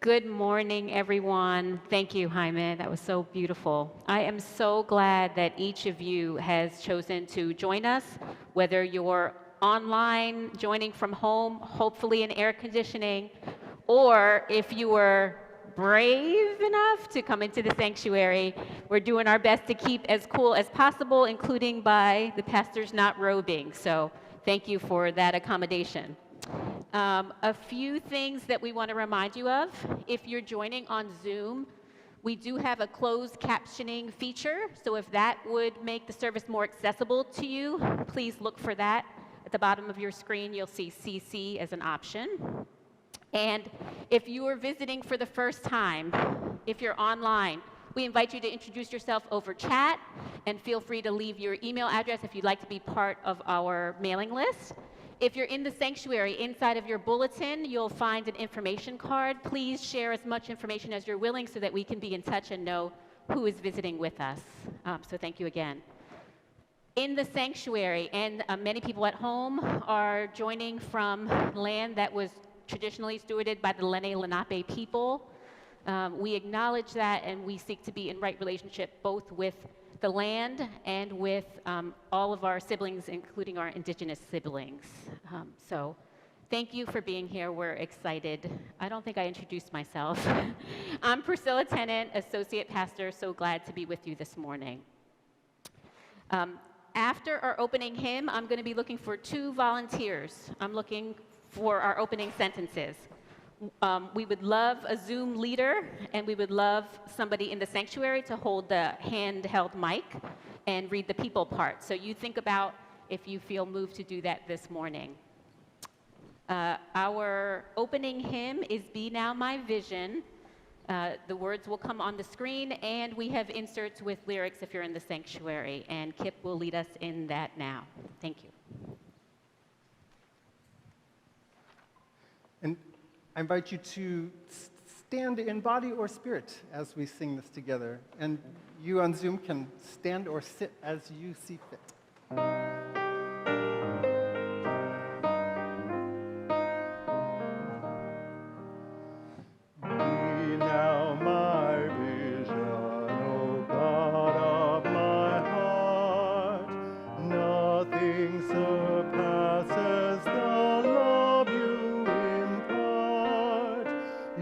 Good morning, everyone. Thank you, Jaime. That was so beautiful. I am so glad that each of you has chosen to join us, whether you're online, joining from home, hopefully in air conditioning, or if you were brave enough to come into the sanctuary. We're doing our best to keep as cool as possible, including by the pastors not robing. So thank you for that accommodation. A few things that we want to remind you of. If you're joining on Zoom, we do have a closed captioning feature. So if that would make the service more accessible to you, please look for that. At the bottom of your screen, you'll see CC as an option. And if you are visiting for the first time, if you're online, we invite you to introduce yourself over chat, and feel free to leave your email address if you'd like to be part of our mailing list. If you're in the sanctuary, inside of your bulletin, you'll find an information card. Please share as much information as you're willing so that we can be in touch and know who is visiting with us. So thank you again. In the sanctuary, and many people at home are joining from land that was traditionally stewarded by the Lenni Lenape people. We acknowledge that, and we seek to be in right relationship both with the land and with all of our siblings, including our indigenous siblings. So thank you for being here. We're excited. I don't think I introduced myself. I'm Priscilla Tennant, Associate Pastor. So glad to be with you this morning. After our opening hymn, I'm going to be looking for 2 volunteers. I'm looking for our opening sentences. We would love a Zoom leader, and we would love somebody in the sanctuary to hold the handheld mic and read the people part. So you think about if you feel moved to do that this morning. Our opening hymn is Be Now My Vision. The words will come on the screen, and we have inserts with lyrics if you're in the sanctuary, and Kipp will lead us in that now. Thank you. And I invite you to stand in body or spirit as we sing this together. And you on Zoom can stand or sit as you see fit. Be now my vision, O God of my heart. Nothing surpasses the love you impart.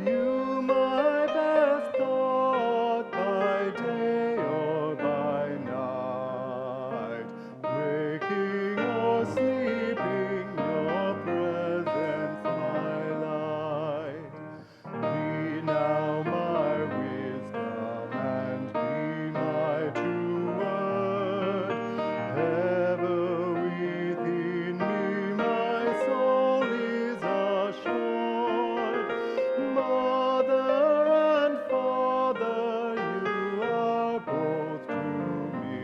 You my best thought by day or by night. Waking or sleeping, your presence my light. Be now my wisdom and be my true word. Ever within me my soul is assured. Mother and Father, you are both to me.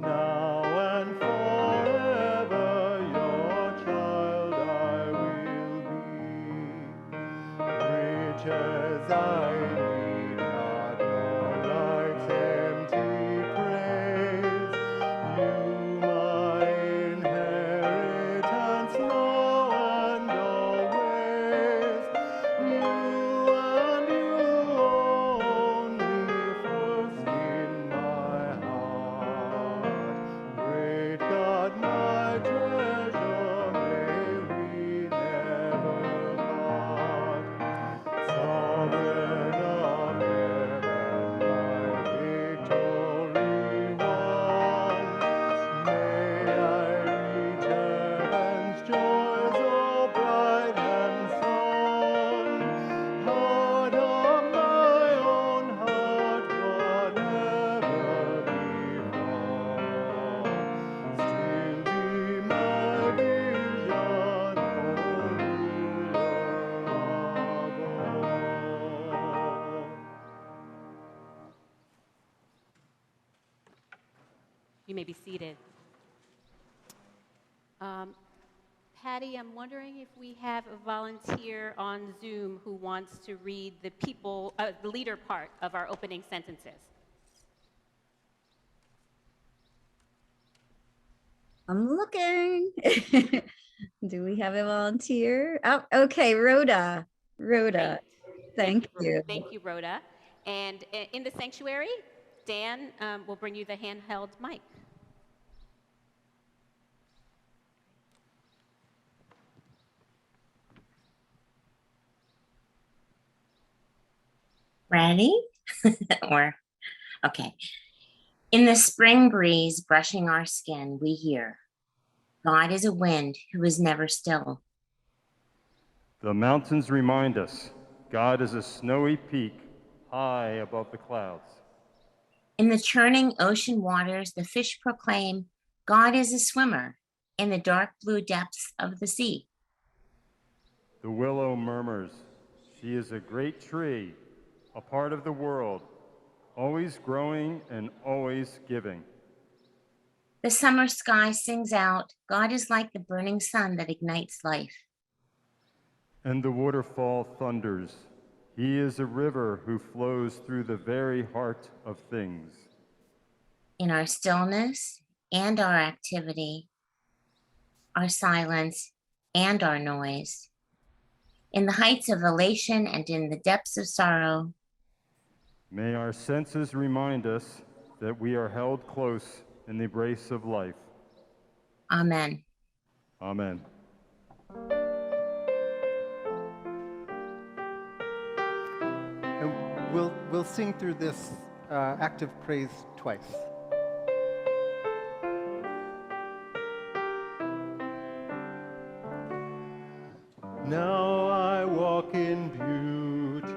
Now and forever your child I will be. Riches I need not, nor life's empty praise. You my inheritance now and always. You and you only first in my heart. Great God, my treasure, may we never part. Sovereign of heaven, my victory won. May I reach heaven's joys, O bright and sun. Heart of my own heart, whatever befall, still be my vision, O ruler of all. You may be seated. Patty, I'm wondering if we have a volunteer on Zoom who wants to read the leader part of our opening sentences. I'm looking. Do we have a volunteer? Oh, okay, Rhoda. Great. Rhoda, thank you. Thank you, Rhoda. And in the sanctuary, Dan will bring you the handheld mic. Ready? Or, okay. In the spring breeze brushing our skin, we hear, God is a wind who is never still. The mountains remind us God is a snowy peak high above the clouds. In the churning ocean waters, the fish proclaim, God is a swimmer in the dark blue depths of the sea. The willow murmurs, she is a great tree, a part of the world, always growing and always giving. The summer sky sings out, God is like the burning sun that ignites life. And the waterfall thunders, he is a river who flows through the very heart of things. In our stillness and our activity, our silence and our noise, in the heights of elation and in the depths of sorrow, May our senses remind us that we are held close in the embrace of life. Amen. Amen. And we'll sing through this act of praise twice. Now I walk in beauty,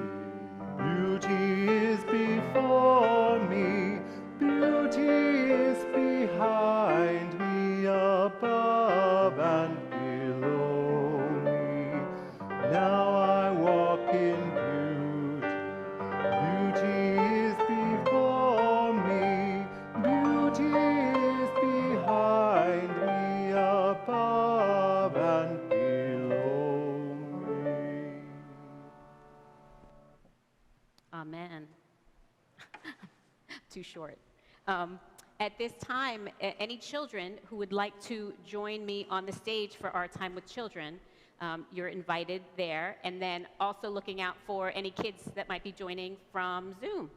beauty is before me, beauty is behind me, above and below me. Now I walk in beauty, beauty is before me, beauty is behind me, above and below me. Amen. Too short. At this time, any children who would like to join me on the stage for our time with children, you're invited there. And then also looking out for any kids that might be joining from Zoom.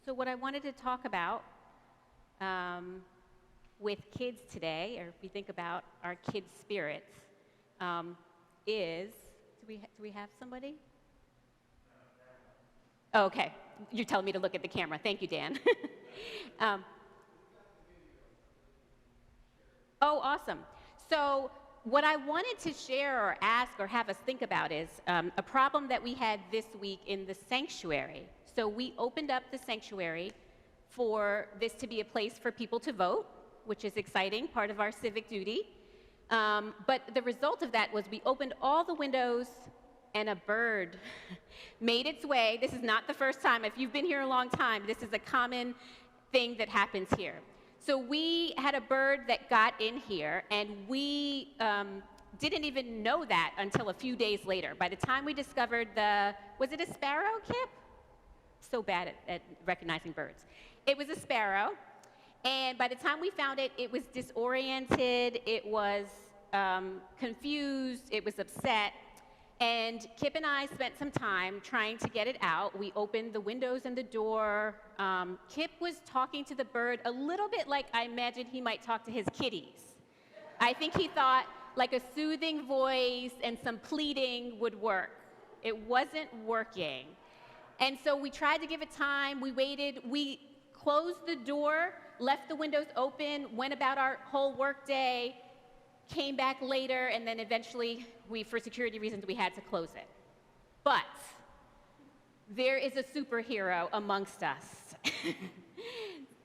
So what I wanted to talk about with kids today, or if we think about our kids' spirits, is, do we have somebody? Oh, okay, you're telling me to look at the camera. Thank you, Dan. Oh, awesome. So what I wanted to share or ask or have us think about is a problem that we had this week in the sanctuary. So we opened up the sanctuary for this to be a place for people to vote, which is exciting, part of our civic duty. But the result of that was we opened all the windows and a bird made its way. This is not the first time. If you've been here a long time, this is a common thing that happens here. So we had a bird that got in here, and we didn't even know that until a few days later. By the time we discovered was it a sparrow, Kipp? So bad at recognizing birds. It was a sparrow, and by the time we found it, it was disoriented, it was confused, it was upset, and Kipp and I spent some time trying to get it out. We opened the windows and the door. Kipp was talking to the bird a little bit like I imagined he might talk to his kitties. I think he thought like a soothing voice and some pleading would work. It wasn't working. And so we tried to give it time, we waited, we closed the door, left the windows open, went about our whole work day, came back later, and then eventually for security reasons, we had to close it. But there is a superhero amongst us.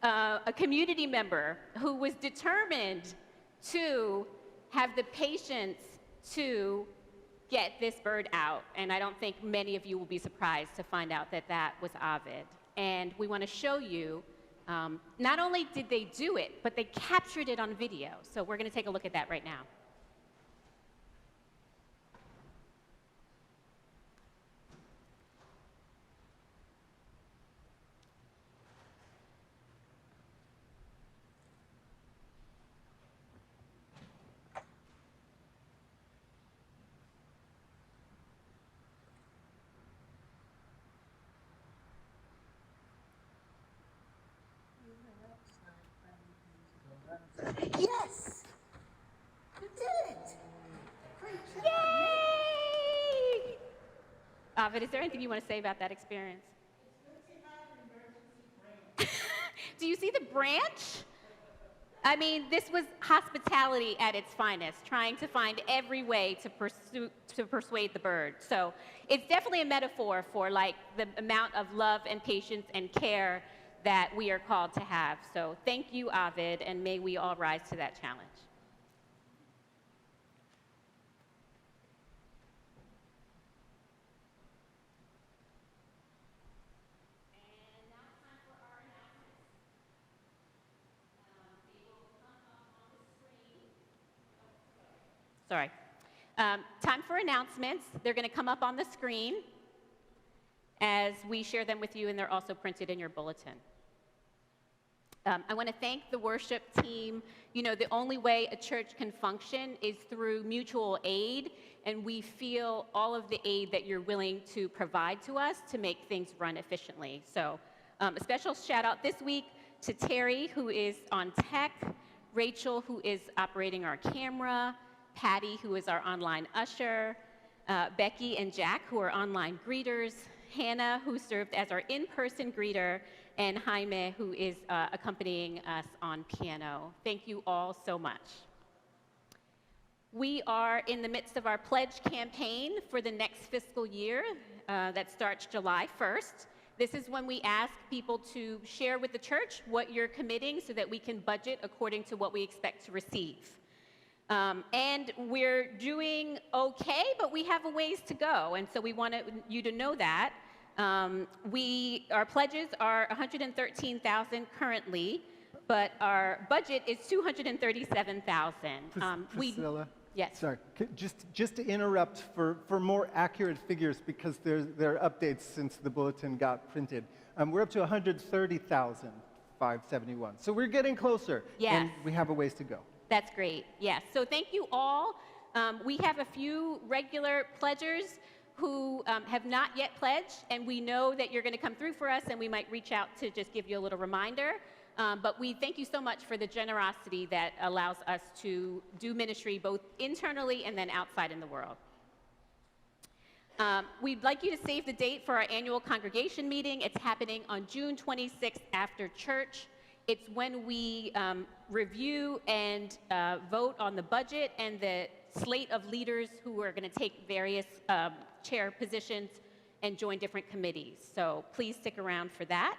A community member who was determined to have the patience to get this bird out. And I don't think many of you will be surprised to find out that that was Ovid. And we want to show you, not only did they do it, but they captured it on video. So we're going to take a look at that right now. Yes! You did it! Great job! Yay! Ovid, is there anything you want to say about that experience? Do you see the branch? I mean, this was hospitality at its finest, trying to find every way to persuade the bird. So it's definitely a metaphor for like the amount of love and patience and care that we are called to have. So thank you, Ovid, and may we all rise to that challenge. Sorry. Time for announcements. They're going to come up on the screen as we share them with you, and they're also printed in your bulletin. I want to thank the worship team. You know, the only way a church can function is through mutual aid, and we feel all of the aid that you're willing to provide to us to make things run efficiently. So a special shout out this week to Terry, who is on tech, Rachel, who is operating our camera, Patty, who is our online usher, Becky and Jack, who are online greeters, Hannah, who served as our in-person greeter, and Jaime, who is accompanying us on piano. Thank you all so much. We are in the midst of our pledge campaign for the next fiscal year that starts July 1st. This is when we ask people to share with the church what you're committing so that we can budget according to what we expect to receive. And we're doing okay, but we have a ways to go, and so we want you to know that. Our pledges are $113,000 currently, but our budget is $237,000. Priscilla? Yes. Sorry, just to interrupt for more accurate figures, because there are updates since the bulletin got printed. We're up to $130,571. So we're getting closer, Yes. and we have a ways to go. That's great, yes. So thank you all. We have a few regular pledgers who have not yet pledged, and we know that you're going to come through for us, and we might reach out to just give you a little reminder. But we thank you so much for the generosity that allows us to do ministry both internally and then outside in the world. We'd like you to save the date for our annual congregation meeting. It's happening on June 26th after church. It's when we review and vote on the budget and the slate of leaders who are going to take various chair positions and join different committees. So please stick around for that.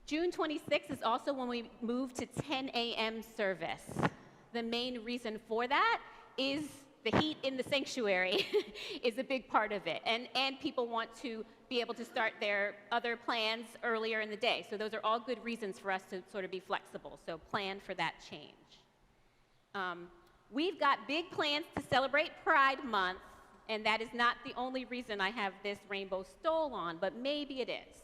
June 26th is also when we move to 10 a.m. service. The main reason for that is the heat in the sanctuary is a big part of it. And people want to be able to start their other plans earlier in the day. So those are all good reasons for us to sort of be flexible. So plan for that change. We've got big plans to celebrate Pride Month, and that is not the only reason I have this rainbow stole on, but maybe it is.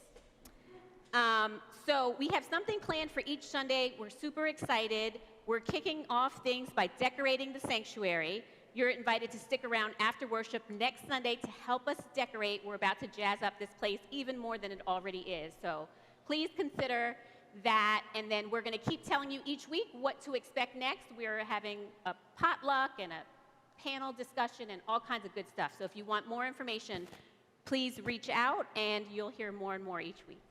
So we have something planned for each Sunday. We're super excited. We're kicking off things by decorating the sanctuary. You're invited to stick around after worship next Sunday to help us decorate. We're about to jazz up this place even more than it already is. So please consider that, and then we're going to keep telling you each week what to expect next. We're having a potluck and a panel discussion and all kinds of good stuff. So if you want more information, please reach out, and you'll hear more and more each week.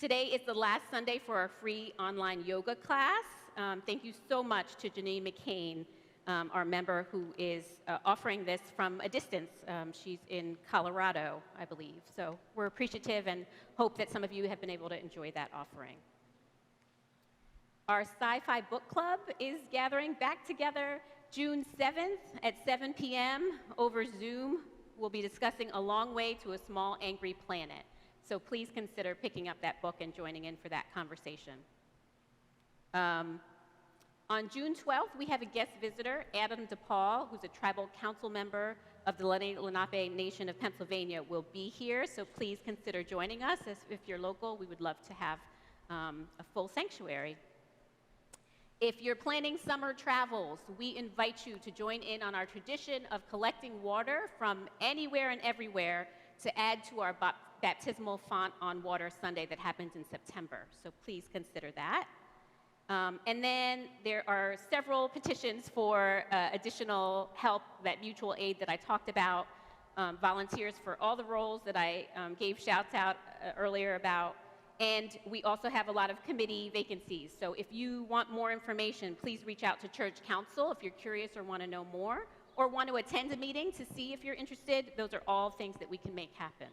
Today is the last Sunday for our free online yoga class. Thank you so much to Janine McCain our member who is offering this from a distance. She's in Colorado, I believe. So we're appreciative and hope that some of you have been able to enjoy that offering. Our Sci-Fi Book Club is gathering back together June 7th at 7 p.m. over Zoom. We'll be discussing A Long Way to a Small Angry Planet. So please consider picking up that book and joining in for that conversation. On June 12th, we have a guest visitor, Adam DePaul, who's a tribal council member of the Lenape Nation of Pennsylvania, will be here. So please consider joining us. If you're local, we would love to have a full sanctuary. If you're planning summer travels, we invite you to join in on our tradition of collecting water from anywhere and everywhere to add to our baptismal font on Water Sunday that happens in September. So please consider that. And then there are several petitions for additional help, that mutual aid that I talked about, volunteers for all the roles that I gave shouts out earlier about. And we also have a lot of committee vacancies. So if you want more information, please reach out to Church Council if you're curious or want to know more, or want to attend a meeting to see if you're interested. Those are all things that we can make happen.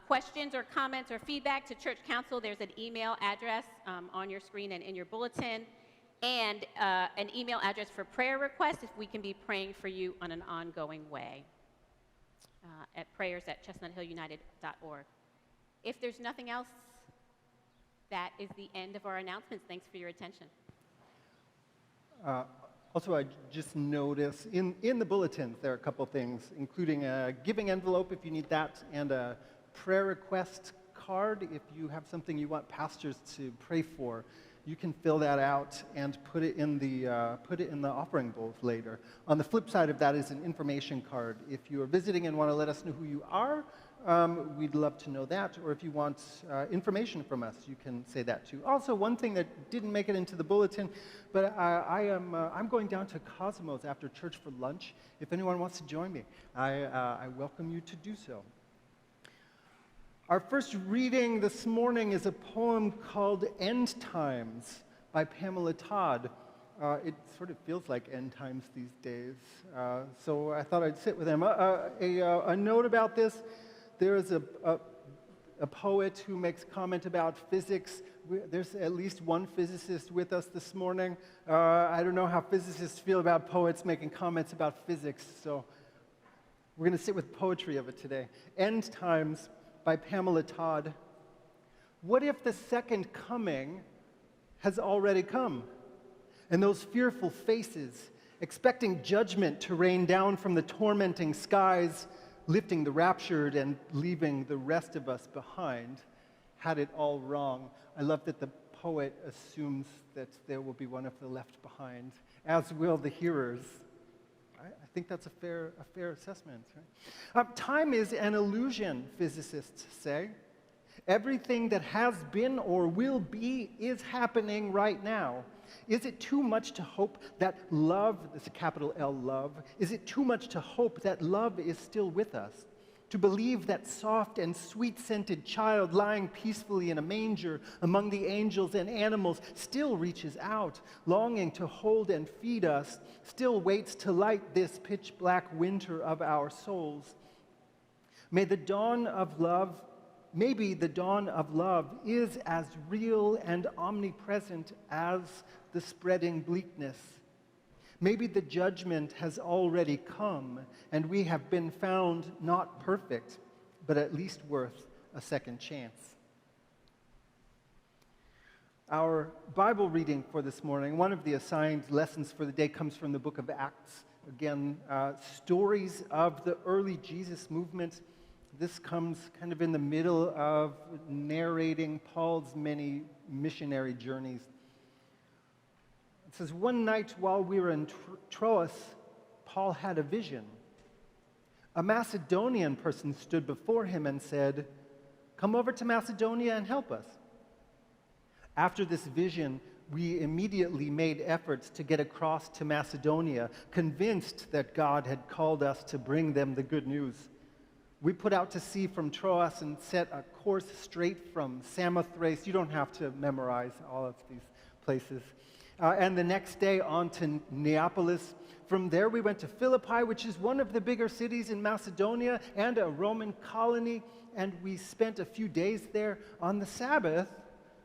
Questions or comments or feedback to Church Council, there's an email address on your screen and in your bulletin, and an email address for prayer requests if we can be praying for you on an ongoing way at prayers@chestnuthillunited.org. If there's nothing else, that is the end of our announcements. Thanks for your attention. Also, I just noticed in the bulletins there are a couple things, including a giving envelope if you need that, and a prayer request card if you have something you want pastors to pray for. You can fill that out and put it in the offering bowls later. On the flip side of that is an information card. If you are visiting and want to let us know who you are, we'd love to know that. Or if you want information from us, you can say that too. Also, one thing that didn't make it into the bulletin, but I'm going down to Cosmos after church for lunch. If anyone wants to join me, I welcome you to do so. Our first reading this morning is a poem called End Times by Pamela Todd. It sort of feels like end times these days, so I thought I'd sit with them. A note about this, there is a poet who makes comment about physics. There's at least one physicist with us this morning. I don't know how physicists feel about poets making comments about physics, so we're going to sit with poetry of it today. End Times by Pamela Todd. What if the second coming has already come? And those fearful faces, expecting judgment to rain down from the tormenting skies, lifting the raptured and leaving the rest of us behind, had it all wrong. I love that the poet assumes that there will be one of the left behind, as will the hearers. I think that's a fair assessment. Right? Time is an illusion, physicists say. Everything that has been or will be is happening right now. Is it too much to hope that love, this capital L love, is it too much to hope that love is still with us? To believe that soft and sweet-scented child lying peacefully in a manger among the angels and animals still reaches out, longing to hold and feed us, still waits to light this pitch-black winter of our souls. Maybe the dawn of love is as real and omnipresent as the spreading bleakness. Maybe the judgment has already come, and we have been found not perfect, but at least worth a second chance. Our Bible reading for this morning, one of the assigned lessons for the day, comes from the book of Acts. Again, stories of the early Jesus movement. This comes kind of in the middle of narrating Paul's many missionary journeys. It says, one night while we were in Troas, Paul had a vision. A Macedonian person stood before him and said, "Come over to Macedonia and help us." After this vision, we immediately made efforts to get across to Macedonia, convinced that God had called us to bring them the good news. We put out to sea from Troas and set a course straight from Samothrace. You don't have to memorize all of these places. And the next day on to Neapolis. From there we went to Philippi, which is one of the bigger cities in Macedonia and a Roman colony, and we spent a few days there. On the Sabbath,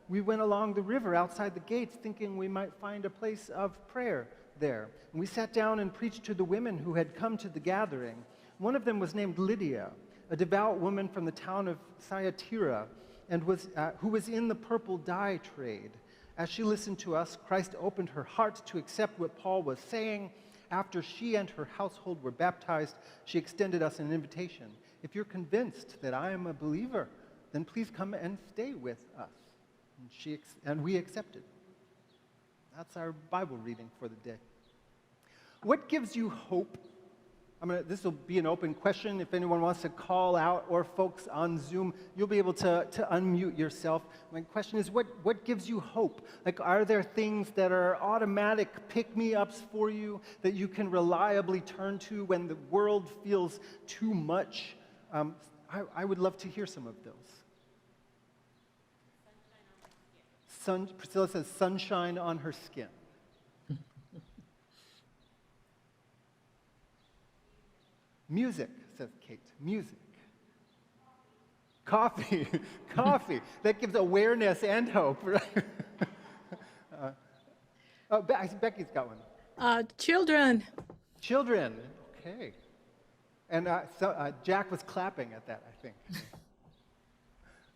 we went along the river outside the gates thinking we might find a place of prayer there. And we sat down and preached to the women who had come to the gathering. One of them was named Lydia, a devout woman from the town of Thyatira, and who was in the purple dye trade. As she listened to us, Christ opened her heart to accept what Paul was saying. After she and her household were baptized, she extended us an invitation. If you're convinced that I am a believer, then please come and stay with us. And we accepted. That's our Bible reading for the day. What gives you hope? This will be an open question. If anyone wants to call out, or folks on Zoom, you'll be able to unmute yourself. My question is, what gives you hope? Like, are there things that are automatic pick-me-ups for you that you can reliably turn to when the world feels too much? I would love to hear some of those. Priscilla says sunshine on her skin. Music, says Kate. Music. Coffee. Coffee. That gives awareness and hope, right? Becky's got one. Children. Children. Okay. And Jack was clapping at that, I think.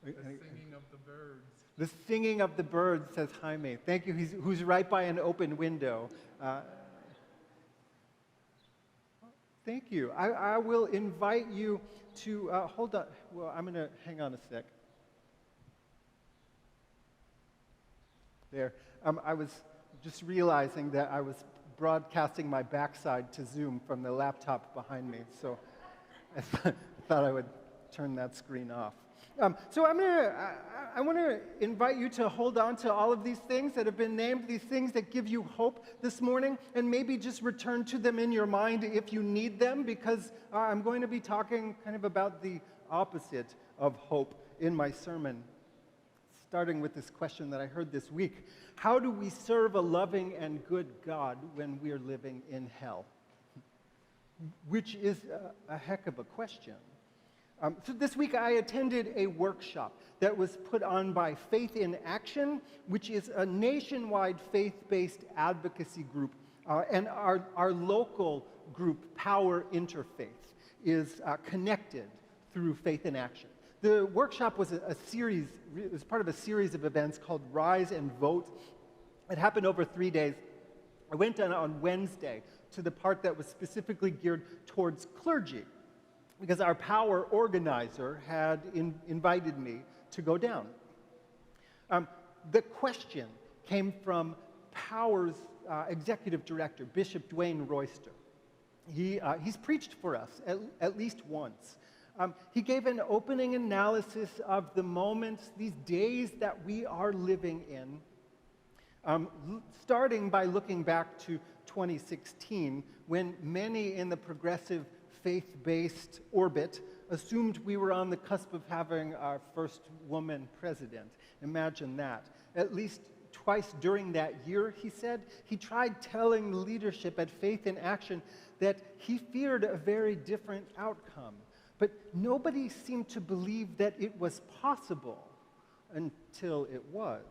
The singing of the birds. The singing of the birds, says Jaime. Thank you. Who's right by an open window. Thank you. I will invite you to hold on. Well, I'm going to hang on a sec. There. I was just realizing that I was broadcasting my backside to Zoom from the laptop behind me, so I thought I would turn that screen off. So I want to invite you to hold on to all of these things that have been named, these things that give you hope this morning, and maybe just return to them in your mind if you need them, because I'm going to be talking kind of about the opposite of hope in my sermon, starting with this question that I heard this week. How do we serve a loving and good God when we're living in hell? Which is a heck of a question. So this week I attended a workshop that was put on by Faith in Action, which is a nationwide faith-based advocacy group. And our local group, Power Interfaith, is connected through Faith in Action. The workshop was it was part of a series of events called Rise and Vote. It happened over 3 days. I went on Wednesday to the part that was specifically geared towards clergy, because our Power organizer had invited me to go down. The question came from Power's executive director, Bishop Dwayne Royster. He's preached for us at least once. He gave an opening analysis of the moments, these days that we are living in, starting by looking back to 2016, when many in the progressive faith-based orbit assumed we were on the cusp of having our first woman president. Imagine that. At least twice during that year, he said, he tried telling the leadership at Faith in Action that he feared a very different outcome. But nobody seemed to believe that it was possible until it was.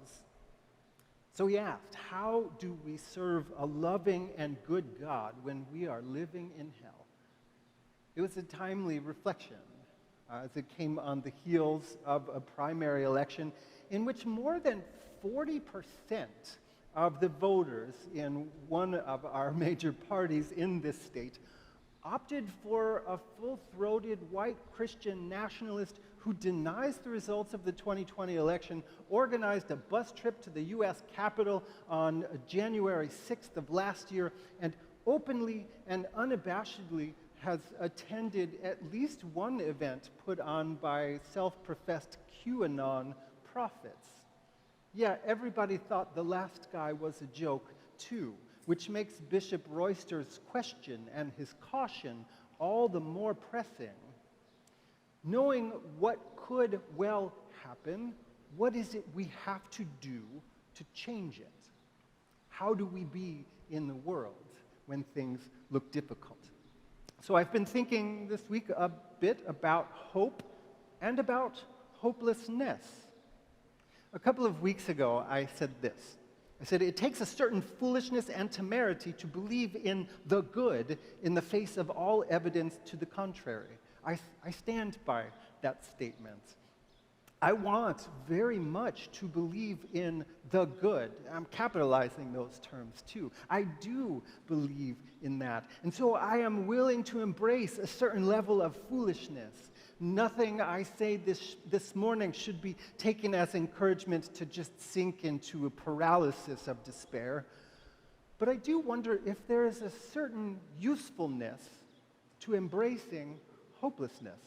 So he asked, how do we serve a loving and good God when we are living in hell? It was a timely reflection as it came on the heels of a primary election in which more than 40% of the voters in one of our major parties in this state opted for a full-throated white Christian nationalist who denies the results of the 2020 election, organized a bus trip to the U.S. Capitol on January 6th of last year, and openly and unabashedly has attended at least one event put on by self-professed QAnon prophets. Yeah, everybody thought the last guy was a joke too, which makes Bishop Royster's question and his caution all the more pressing. Knowing what could well happen, what is it we have to do to change it? How do we be in the world when things look difficult? So I've been thinking this week a bit about hope and about hopelessness. A couple of weeks ago, I said this. I said, it takes a certain foolishness and temerity to believe in the good in the face of all evidence to the contrary. I stand by that statement. I want very much to believe in the good. I'm capitalizing those terms too. I do believe in that. And so I am willing to embrace a certain level of foolishness. Nothing I say this morning should be taken as encouragement to just sink into a paralysis of despair. But I do wonder if there is a certain usefulness to embracing hopelessness.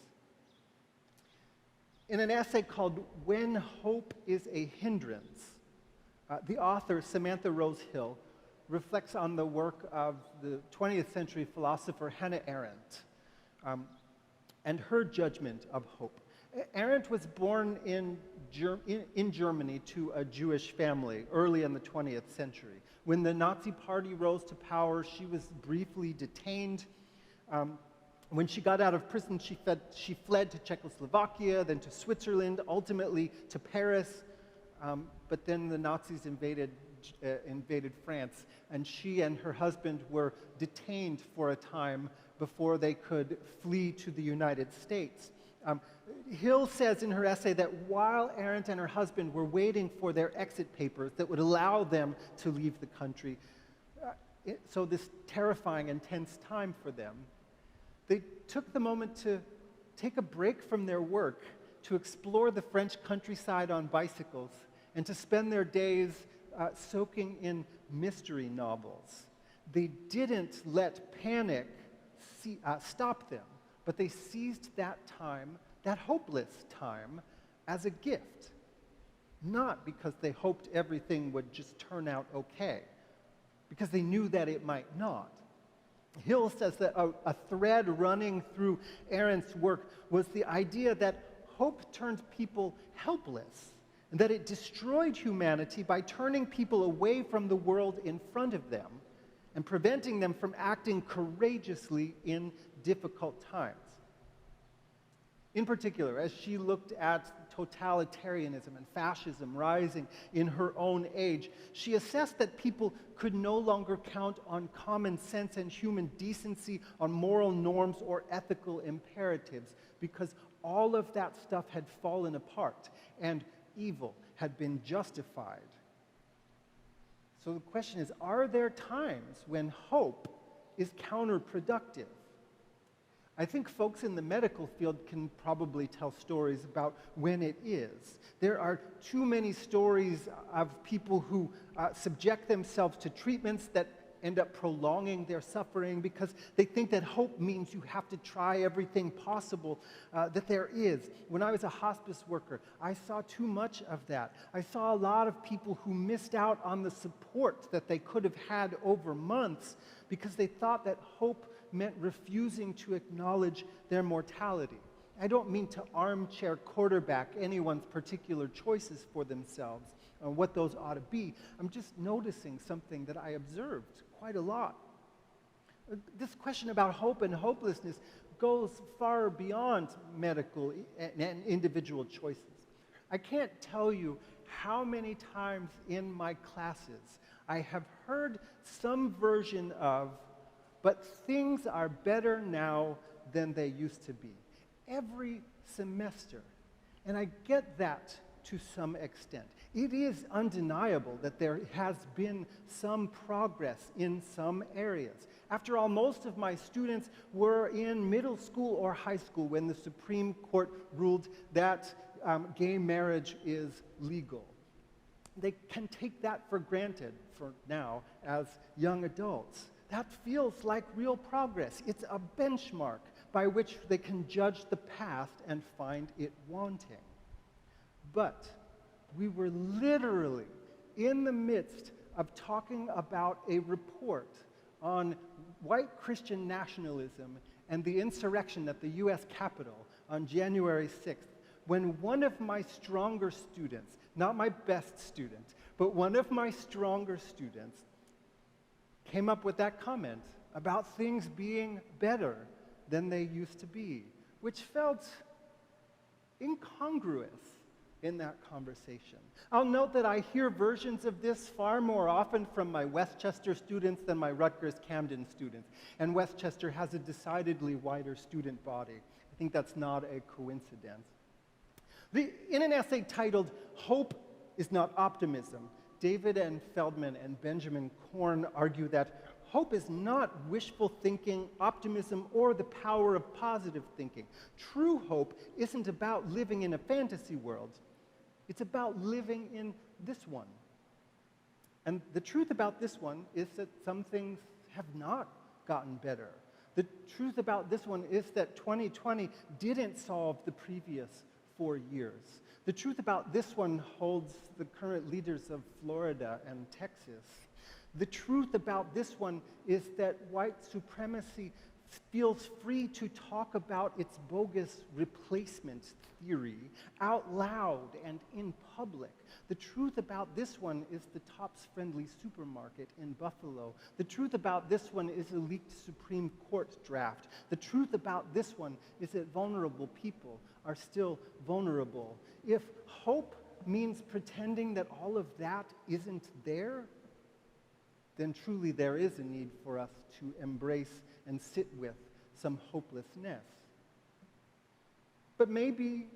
In an essay called When Hope is a Hindrance, the author, Samantha Rose Hill, reflects on the work of the 20th century philosopher Hannah Arendt and her judgment of hope. Arendt was born in Germany to a Jewish family early in the 20th century. When the Nazi Party rose to power, she was briefly detained. When she got out of prison, she fled to Czechoslovakia, then to Switzerland, ultimately to Paris. But then the Nazis invaded France, and she and her husband were detained for a time before they could flee to the United States. Hill says in her essay that while Arendt and her husband were waiting for their exit papers that would allow them to leave the country, so this terrifying and tense time for them, they took the moment to take a break from their work to explore the French countryside on bicycles and to spend their days soaking in mystery novels. They didn't let panic stop them, but they seized that time, that hopeless time, as a gift, not because they hoped everything would just turn out okay, because they knew that it might not. Hill says that a thread running through Arendt's work was the idea that hope turned people helpless, and that it destroyed humanity by turning people away from the world in front of them and preventing them from acting courageously in difficult times. In particular, as she looked at totalitarianism and fascism rising in her own age, she assessed that people could no longer count on common sense and human decency, on moral norms or ethical imperatives, because all of that stuff had fallen apart and evil had been justified. So the question is, are there times when hope is counterproductive? I think folks in the medical field can probably tell stories about when it is. There are too many stories of people who subject themselves to treatments that end up prolonging their suffering because they think that hope means you have to try everything possible that there is. When I was a hospice worker, I saw too much of that. I saw a lot of people who missed out on the support that they could have had over months because they thought that hope meant refusing to acknowledge their mortality. I don't mean to armchair quarterback anyone's particular choices for themselves and what those ought to be. I'm just noticing something that I observed quite a lot. This question about hope and hopelessness goes far beyond medical and individual choices. I can't tell you how many times in my classes I have heard some version of, but things are better now than they used to be. Every semester. And I get that to some extent. It is undeniable that there has been some progress in some areas. After all, most of my students were in middle school or high school when the Supreme Court ruled that gay marriage is legal. They can take that for granted for now as young adults. That feels like real progress. It's a benchmark by which they can judge the past and find it wanting. But we were literally in the midst of talking about a report on white Christian nationalism and the insurrection at the U.S. Capitol on January 6th, when one of my stronger students, not my best student, but one of my stronger students, came up with that comment about things being better than they used to be, which felt incongruous in that conversation. I'll note that I hear versions of this far more often from my Westchester students than my Rutgers-Camden students, and Westchester has a decidedly wider student body. I think that's not a coincidence. In an essay titled, "Hope is Not Optimism," David and Feldman and Benjamin Korn argue that hope is not wishful thinking, optimism, or the power of positive thinking. True hope isn't about living in a fantasy world. It's about living in this one. And the truth about this one is that some things have not gotten better. The truth about this one is that 2020 didn't solve the previous 4 years. The truth about this one holds the current leaders of Florida and Texas. The truth about this one is that white supremacy feels free to talk about its bogus replacement theory out loud and in public. The truth about this one is the Tops Friendly supermarket in Buffalo. The truth about this one is a leaked Supreme Court draft. The truth about this one is that vulnerable people are still vulnerable. If hope means pretending that all of that isn't there, then truly there is a need for us to embrace and sit with some hopelessness. But maybe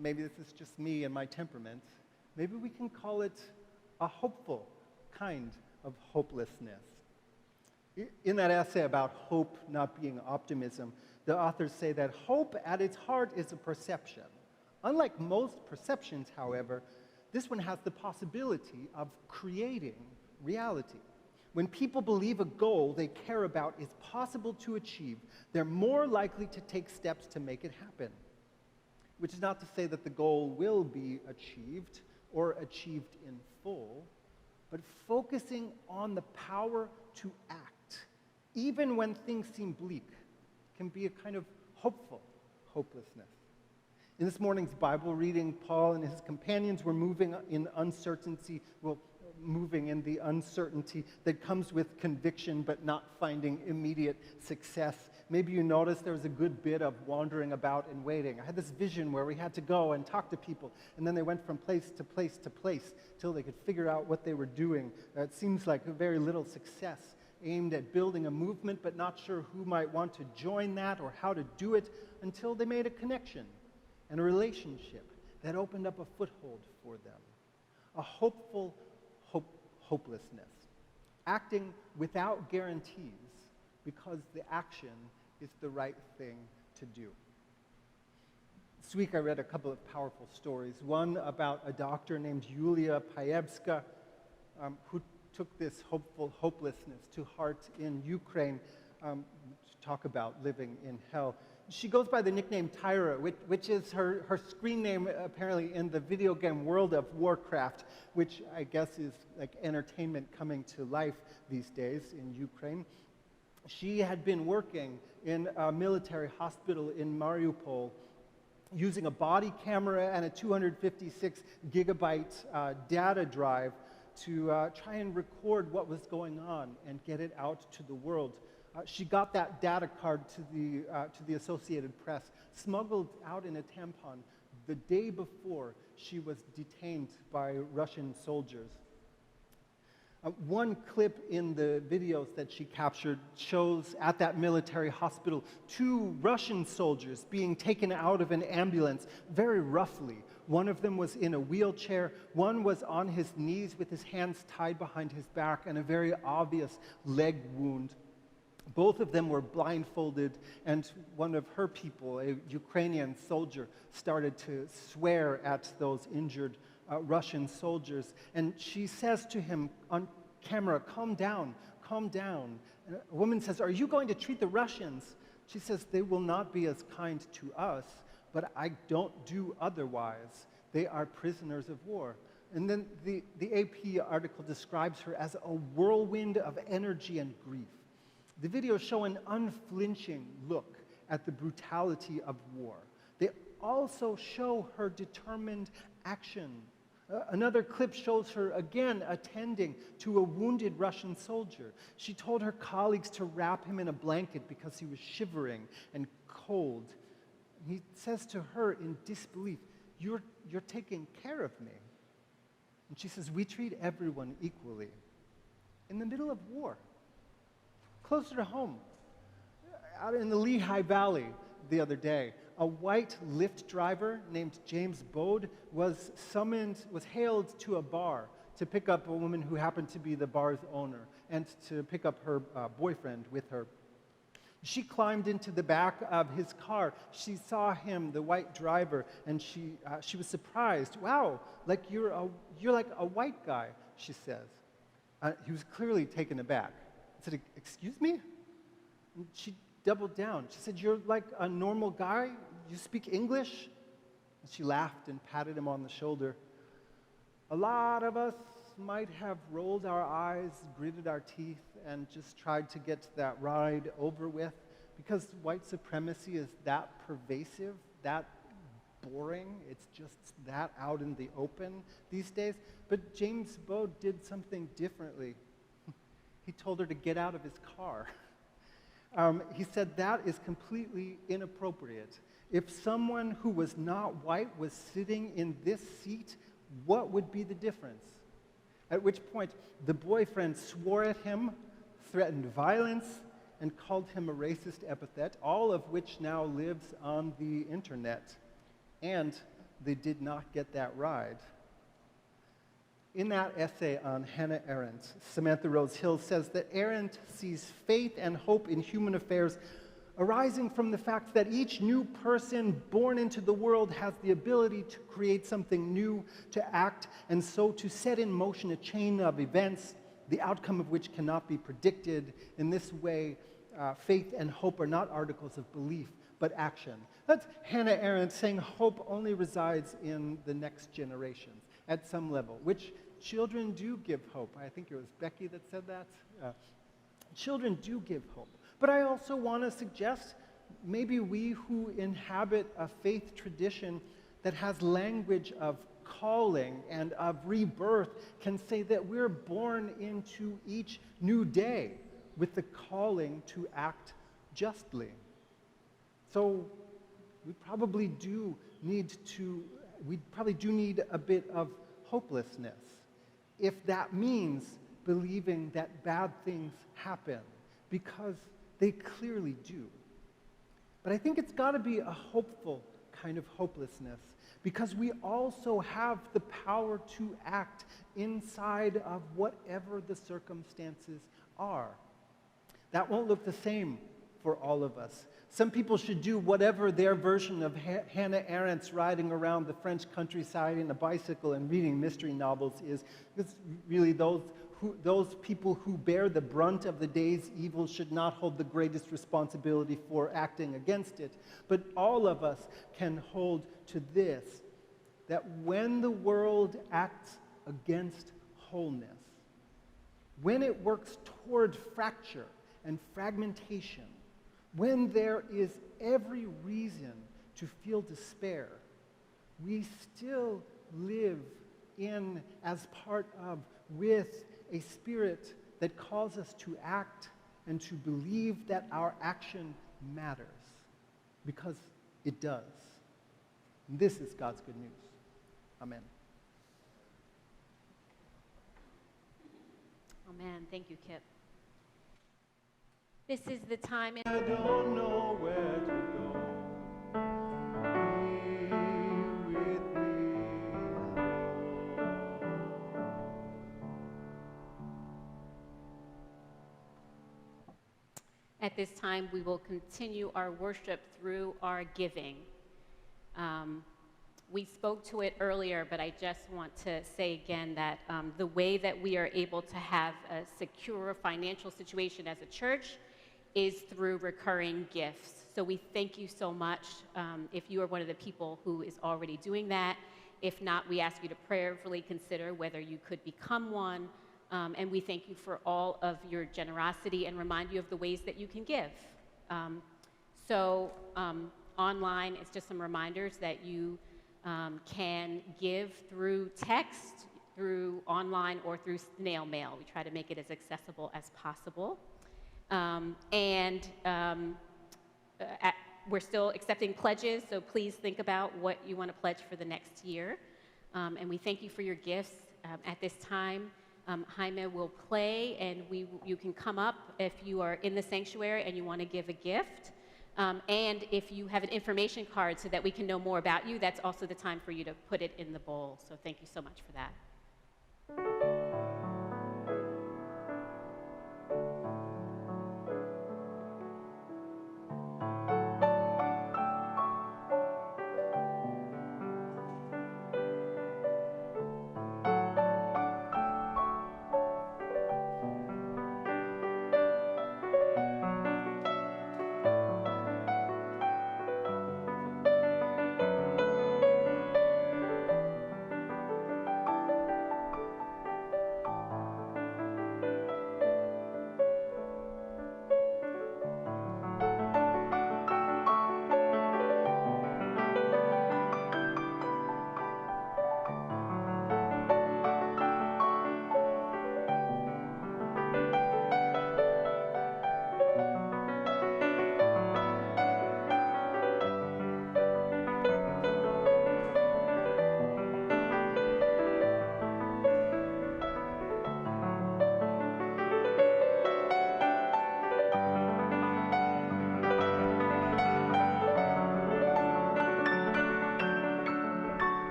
this is just me and my temperament, maybe we can call it a hopeful kind of hopelessness. In that essay about hope not being optimism, the authors say that hope at its heart is a perception. Unlike most perceptions, however, this one has the possibility of creating reality. When people believe a goal they care about is possible to achieve, they're more likely to take steps to make it happen. Which is not to say that the goal will be achieved or achieved in full, but focusing on the power to act, even when things seem bleak, can be a kind of hopeful hopelessness. In this morning's Bible reading, Paul and his companions were moving in the uncertainty that comes with conviction but not finding immediate success. Maybe you noticed there was a good bit of wandering about and waiting. I had this vision where we had to go and talk to people, and then they went from place to place to place till they could figure out what they were doing. It seems like very little success, aimed at building a movement but not sure who might want to join that or how to do it, until they made a connection and a relationship that opened up a foothold for them. A hopeful hopelessness, acting without guarantees because the action is the right thing to do. This week I read a couple of powerful stories. One about a doctor named Yulia Payevska who took this hopeful hopelessness to heart in Ukraine to talk about living in hell. She goes by the nickname Tyra, which is her screen name apparently in the video game world of Warcraft, which I guess is like entertainment coming to life these days in Ukraine. She had been working in a military hospital in Mariupol using a body camera and a 256 gigabyte data drive to try and record what was going on and get it out to the world. She got that data card to the Associated Press, smuggled out in a tampon the day before she was detained by Russian soldiers. One clip in the videos that she captured shows at that military hospital 2 Russian soldiers being taken out of an ambulance very roughly. One of them was in a wheelchair, one was on his knees with his hands tied behind his back and a very obvious leg wound. Both of them were blindfolded, and one of her people, a Ukrainian soldier, started to swear at those injured Russian soldiers. And she says to him on camera, "Calm down, calm down." And a woman says, "Are you going to treat the Russians?" She says, "They will not be as kind to us, but I don't do otherwise. They are prisoners of war." And then the AP article describes her as a whirlwind of energy and grief. The videos show an unflinching look at the brutality of war. They also show her determined action, Another clip shows her again attending to a wounded Russian soldier. She told her colleagues to wrap him in a blanket because he was shivering and cold. He says to her in disbelief, you're taking care of me. And she says, we treat everyone equally. In the middle of war, closer to home, out in the Lehigh Valley the other day, a white Lyft driver named James Bode was hailed to a bar to pick up a woman who happened to be the bar's owner and to pick up her boyfriend with her. She climbed into the back of his car. She saw him, the white driver, and she was surprised. Wow, like you're like a white guy, she says. He was clearly taken aback. I said, excuse me? And she doubled down. She said, you're like a normal guy? You speak English? And she laughed and patted him on the shoulder. A lot of us might have rolled our eyes, gritted our teeth, and just tried to get that ride over with because white supremacy is that pervasive, that boring. It's just that out in the open these days. But James Bode did something differently. He told her to get out of his car. He said that is completely inappropriate. If someone who was not white was sitting in this seat, what would be the difference? At which point, the boyfriend swore at him, threatened violence, and called him a racist epithet, all of which now lives on the internet. And they did not get that ride. In that essay on Hannah Arendt, Samantha Rose Hill says that Arendt sees faith and hope in human affairs arising from the fact that each new person born into the world has the ability to create something new, to act, and so to set in motion a chain of events, the outcome of which cannot be predicted. In this way, faith and hope are not articles of belief, but action. That's Hannah Arendt saying hope only resides in the next generations at some level, which children do give hope. I think it was Becky that said that. Children do give hope. But I also want to suggest maybe we who inhabit a faith tradition that has language of calling and of rebirth can say that we're born into each new day with the calling to act justly. So we probably do need a bit of hopelessness, if that means believing that bad things happen, because they clearly do. But I think it's got to be a hopeful kind of hopelessness, because we also have the power to act inside of whatever the circumstances are. That won't look the same for all of us. Some people should do whatever their version of Hannah Arendt's riding around the French countryside in a bicycle and reading mystery novels is. Because really those people who bear the brunt of the day's evil should not hold the greatest responsibility for acting against it. But all of us can hold to this, that when the world acts against wholeness, when it works toward fracture and fragmentation, when there is every reason to feel despair, we still live in, as part of, with a spirit that calls us to act and to believe that our action matters, because it does. And this is God's good news. Amen. Amen. Thank you, Kipp. This is the time in I don't know where to go. Be with me. At this time, we will continue our worship through our giving. We spoke to it earlier, but I just want to say again that the way that we are able to have a secure financial situation as a church is through recurring gifts. So we thank you so much if you are one of the people who is already doing that. If not, we ask you to prayerfully consider whether you could become one. And we thank you for all of your generosity and remind you of the ways that you can give. Online, it's just some reminders that you can give through text, through online, or through snail mail. We try to make it as accessible as possible. We're still accepting pledges, so please think about what you want to pledge for the next year. And we thank you for your gifts. At this time, Jaime will play, and you can come up if you are in the sanctuary and you want to give a gift. And if you have an information card so that we can know more about you, that's also the time for you to put it in the bowl. So thank you so much for that.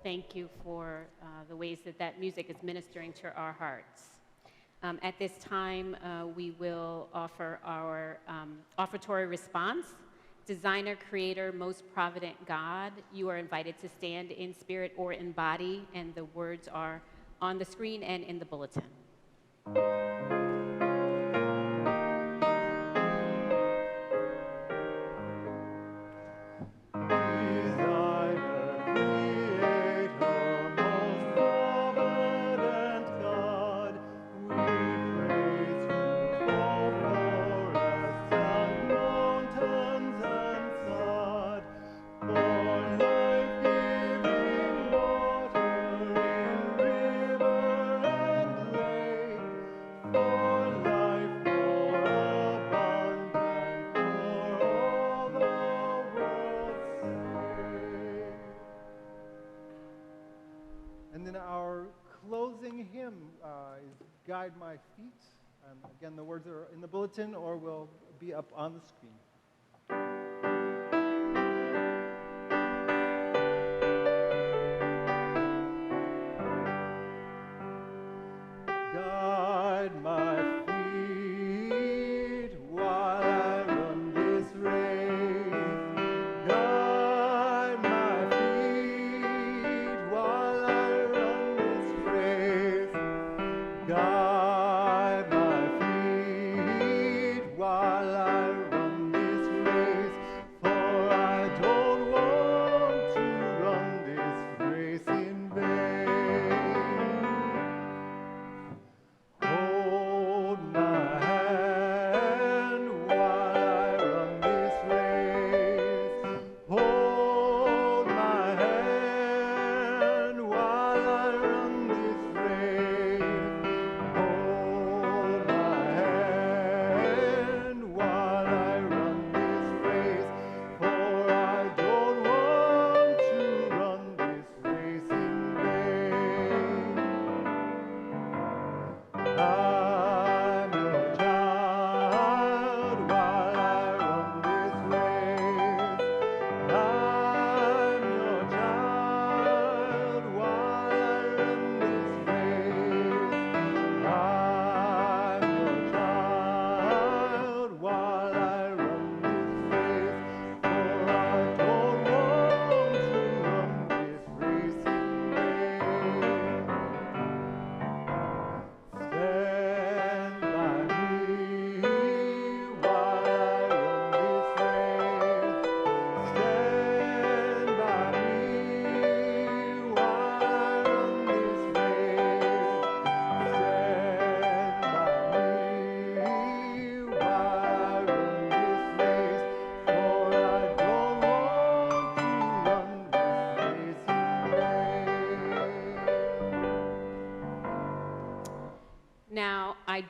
Thank you for the ways that music is ministering to our hearts. At this time, we will offer our offertory response. Designer, creator, most provident God, you are invited to stand in spirit or in body, and the words are on the screen and in the bulletin. And then our closing hymn is Guide My Feet. Again, the words are in the bulletin or will be up on the screen. Guide my feet while I run this race. Guide my feet while I run this race. Guide my feet while I run this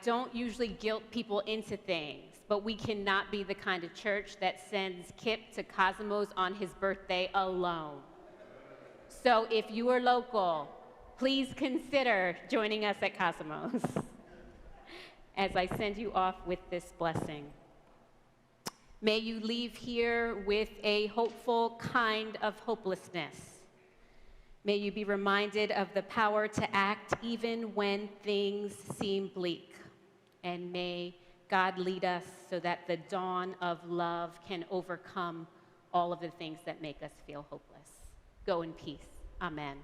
don't usually guilt people into things, but we cannot be the kind of church that sends Kipp to Cosmos on his birthday alone. So if you are local, please consider joining us at Cosmos as I send you off with this blessing. May you leave here with a hopeful kind of hopelessness. May you be reminded of the power to act even when things seem bleak. And may God lead us so that the dawn of love can overcome all of the things that make us feel hopeless. Go in peace. Amen.